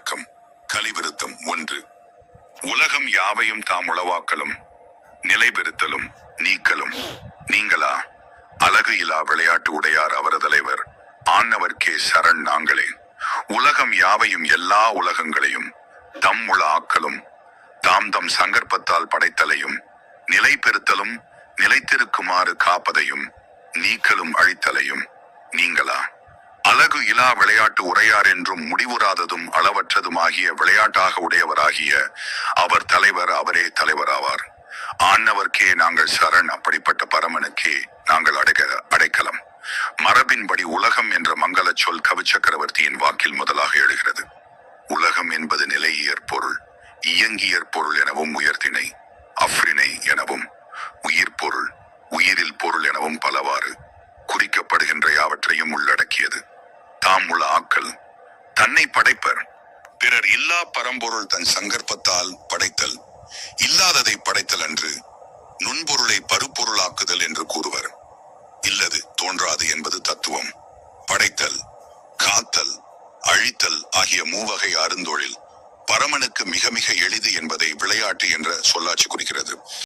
வணக்கம். கலிவிருத்தம் 1. உலகம் யாவையும் தாம் உளவாக்கலும் நிலைபெறுத்தலும் நீக்கலும் நீங்களா அழகு இலா விளையாட்டு உடையார் அவரதலைவர் ஆன்னவர் கே சரண் நாங்களே. உலகம் யாவையும் எல்லா உலகங்களையும் தம் உள ஆக்கலும் தாம் தம் சங்கற்பத்தால் படைத்தலையும் நிலை பெறுத்தலும் நிலைத்திருக்குமாறு காப்பதையும் நீக்கலும் அழித்தலையும் நீங்களா அழகு இலா விளையாட்டு உரையார் என்றும் முடிவுறாததும் அளவற்றதுமாகிய விளையாட்டாக உடையவராகிய அவர் தலைவர், அவரே தலைவராவார். ஆன்னவர்க்கே நாங்கள் சரண், அப்படிப்பட்ட பரமனுக்கே நாங்கள் அடைக்கலம். மரபின்படி உலகம் என்ற மங்கள சொல் கவிச்சக்கரவர்த்தியின் வாக்கில் முதலாக எழுகிறது. உலகம் என்பது நிலையியற் பொருள், இயங்கியற் பொருள் எனவும் உயர்திணை அஃறிணை எனவும் உயிர் பொருள் உயிரில் பொருள் எனவும் பலவாறு குறிக்கப்படுகின்ற யாவற்றையும் உள்ளடக்கியது. தாம் உள்ள ஆக்கல் தன்னை படைப்பர், பிறர் இல்லா பரம்பொருள் தன் சங்கற்பத்தால் படைத்தல், இல்லாததை படைத்தல் அன்று நுண்பொருளை பருப்பொருளாக்குதல் என்று கூறுவர். இல்லது தோன்றாது என்பது தத்துவம். படைத்தல், காத்தல், அழித்தல் ஆகிய மூவகை அருந்தொழில் பரமனுக்கு மிக மிக எளிது என்பதை விளையாட்டு என்ற சொல்லாட்சி குறிக்கிறது.